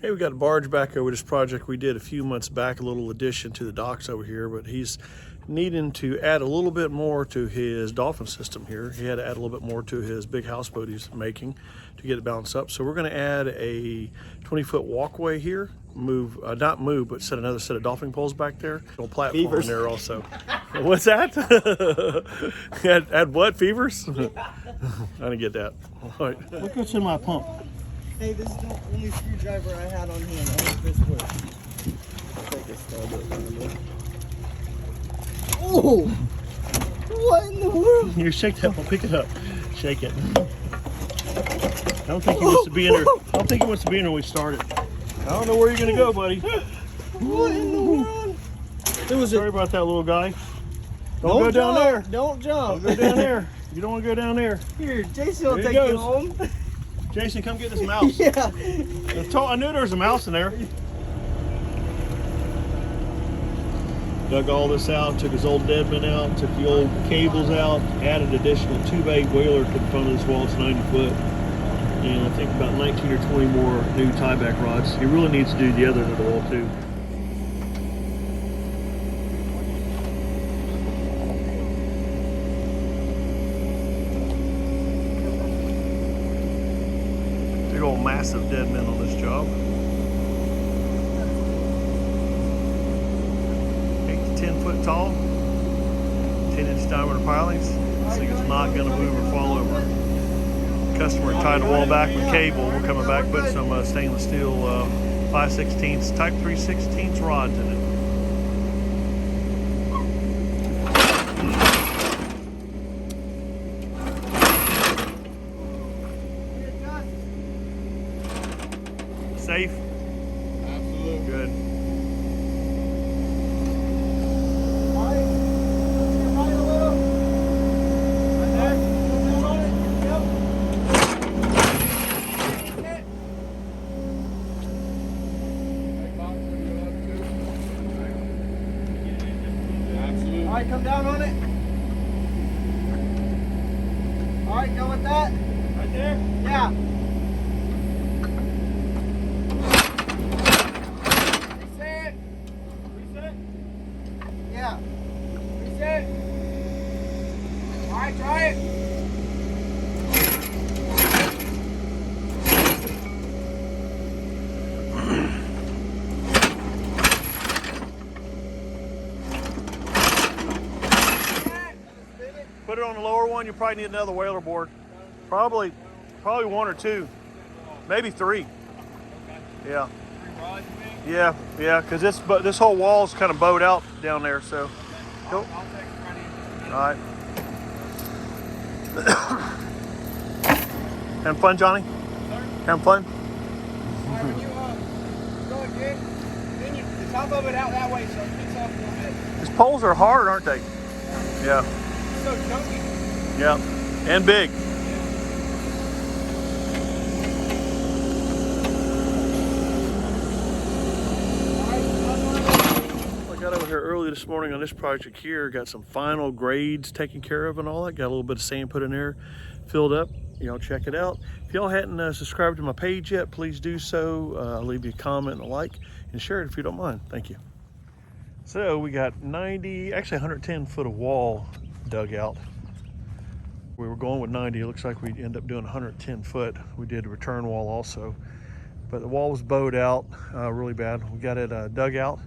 Hey, we got a barge back over this project we did a few months back, a little addition to the docks over here, but he's needing to add a little bit more to his dolphin system here. He had to add a little bit more to his big houseboat he's making to get it balanced up. So we're going to add a 20-foot walkway here, not move, but set another set of dolphin poles back there. A little platform in there also. What's that? add what? Fevers? I didn't get that. All right. Look what's in my pump. Hey, this is the only screwdriver I had on hand. I hope this works. Take this style. Oh! What in the world? You shake that one, pick it up. Shake it. I don't think he wants to be in there. I don't think he wants to be in there when we started. I don't know where you're gonna go, buddy. What in the world? Sorry about that, little guy. Don't go down there. Don't jump. Don't go down there. You don't want to go down there. Here, Jason will There he take you goes. home. Jason, come get this mouse. Yeah. I knew there was a mouse in there. Dug all this out, took his old deadman out, took the old cables out, added additional 2-bay whaler to the front of this wall. It's 90 foot. And I think about 19 or 20 more new tieback rods. He really needs to do the other end of the wall too. Big old massive deadman on this job. 8 to 10 foot tall, 10-inch diameter pilings. This thing is not going to move or fall over. Customer tied the wall back with cable. We're coming back, put some stainless steel 5/16 type 3/16 rods in it. Safe? Absolutely. Good. All right, come down on it. All right, go with that. Right there? Yeah. Reset. Reset. Yeah. Reset. All right, try it. Put it on the lower one. You probably need another whaler board. Probably one or two, maybe three. Yeah. Yeah, because this whole wall's kind of bowed out down there. So. I'll take it right in. All right. Having fun, Johnny? Having fun? All right, when you go again, then the top of it out that way so it fits off a little bit. These poles are hard, aren't they? Yeah. It's so chunky. Yeah. And big. I got over here early this morning on this project here, got some final grades taken care of and all that. Got a little bit of sand put in there, filled up. Y'all check it out. If y'all hadn't subscribed to my page yet, please do so. I'll leave you a comment and a like and share it if you don't mind. Thank you. So we got 110 foot of wall dug out. We were going with 90. It looks like we end up doing 110 foot. We did a return wall also, but the wall was bowed out really bad. We got it dug out.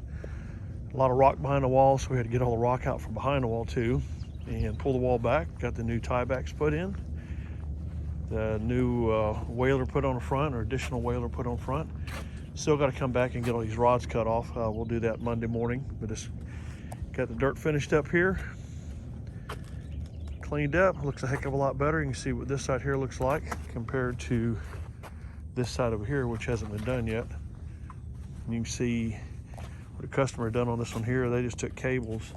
A lot of rock behind the wall, so we had to get all the rock out from behind the wall too and pull the wall back. Got the new tiebacks put in. The new whaler put on the front, or additional whaler put on front. Still got to come back and get all these rods cut off. We'll do that Monday morning. But just got the dirt finished up here, cleaned up. Looks a heck of a lot better. You can see what this side here looks like compared to this side over here, which hasn't been done yet. And you can see what the customer done on this one here. They just took cables,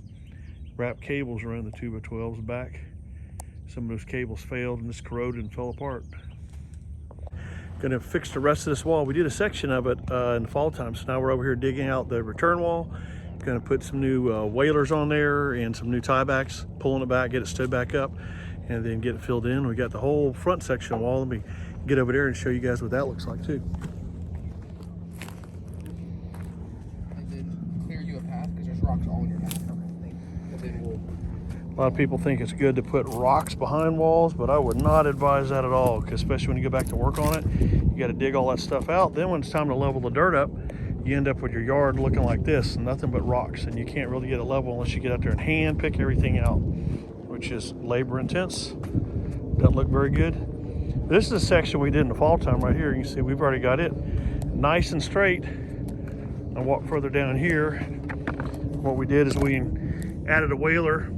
wrapped cables around the 2x12s back. Some of those cables failed and just corroded and fell apart. Gonna fix the rest of this wall. We did a section of it in the fall time, so now we're over here digging out the return wall. Gonna put some new whalers on there and some new tiebacks, pulling it back, get it stood back up, and then get it filled in. We got the whole front section of the wall. Let me get over there and show you guys what that looks like too. rocks all in your back or anything. And then we'll. A lot of people think it's good to put rocks behind walls, but I would not advise that at all, because especially when you go back to work on it, you got to dig all that stuff out. Then when it's time to level the dirt up, you end up with your yard looking like this, nothing but rocks, and you can't really get it level unless you get out there and hand pick everything out, which is labor intense. Doesn't look very good. This is a section we did in the fall time right here. You can see we've already got it nice and straight. I walk further down here. What we did is we added a whaler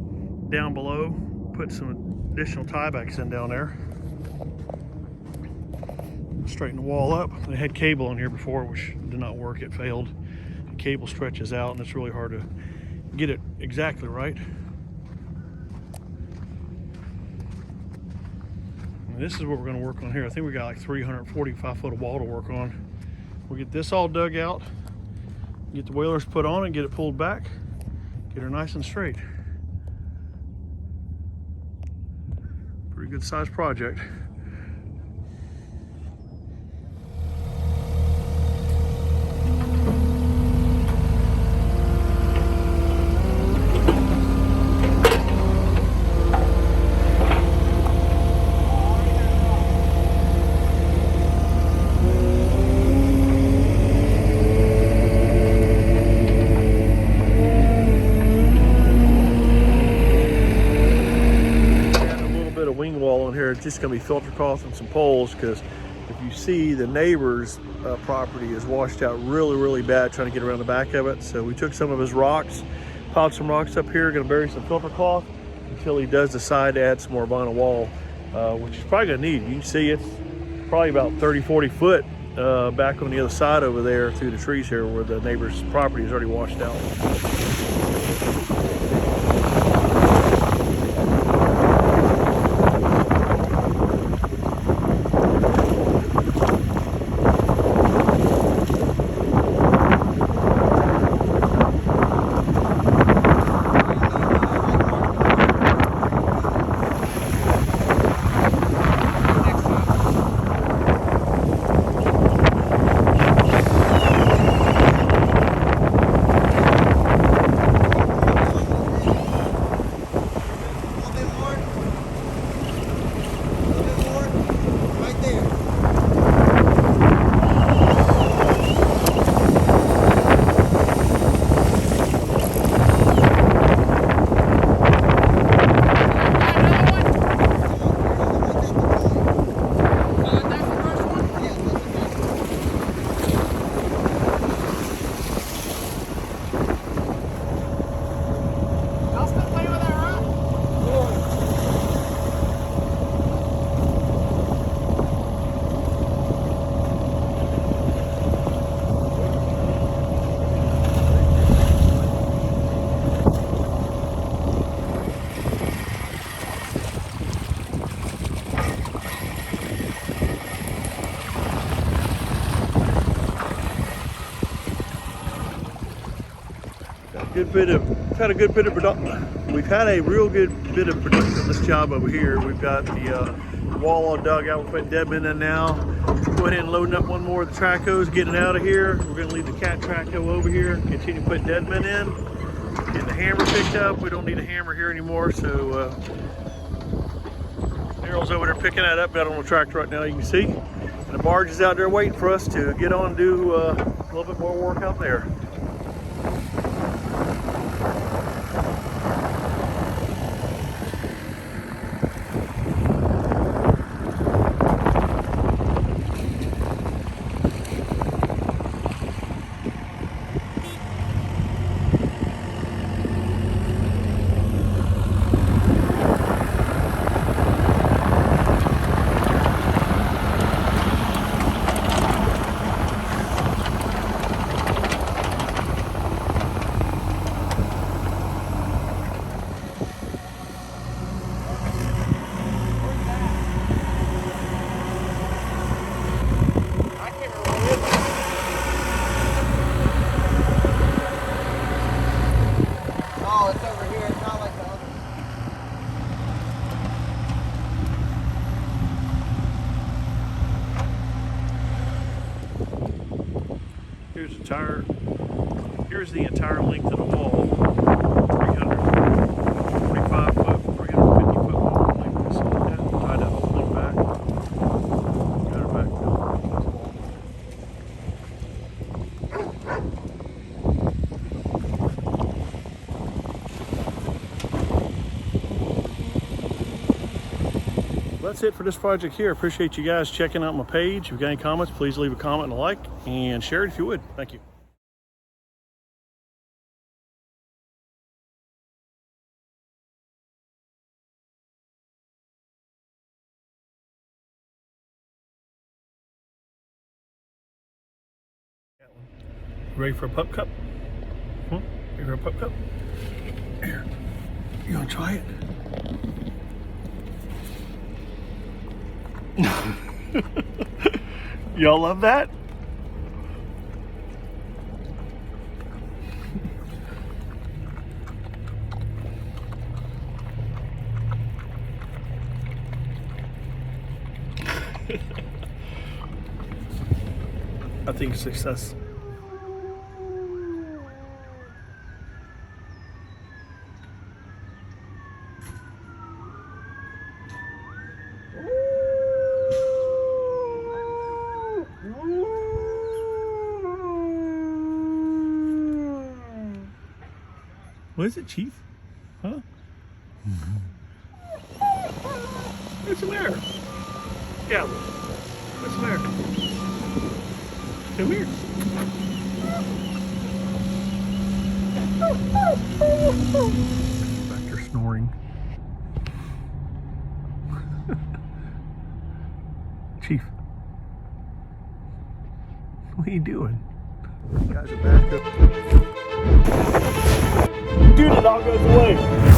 down below, put some additional tiebacks in down there, straighten the wall up. They had cable on here before, which did not work. It failed. The cable stretches out and it's really hard to get it exactly right. And this is what we're going to work on here. I think we got like 345 foot of wall to work on. We'll get this all dug out, get the whalers put on and get it pulled back, get her nice and straight. Pretty good sized project. It's just going to be filter cloth and some poles, because if you see the neighbor's property is washed out really bad trying to get around the back of it. So we took some of his rocks, piled some rocks up here, going to bury some filter cloth until he does decide to add some more vinyl wall, which he's probably going to need. You can see it's probably about 30-40 foot back on the other side over there through the trees here where the neighbor's property is already washed out. We've had a good bit of production. We've had a real good bit of production on this job over here. We've got the wall all dug out. We're putting deadmen in now. Go ahead and loading up one more of the tracos, getting out of here. We're going to leave the cat traco over here, continue to put deadmen in, getting the hammer picked up. We don't need a hammer here anymore, so Daryl's over there picking that up. Got on the tractor right now, you can see. And the barge is out there waiting for us to get on and do a little bit more work out there. Here's the entire length of the wall. that's it for this project here. Appreciate you guys checking out my page. If you got any comments, please leave a comment and a like, and share it if you would. Thank you. Ready for a pup cup? Ready for a pup cup? Here. You wanna try it? Y'all love that? I think success. What is it, Chief? Huh? It's an air. Yeah. It's an air. Come here. Back there snoring. Chief. What are you doing? You guys are back up. Dude, the dog goes away.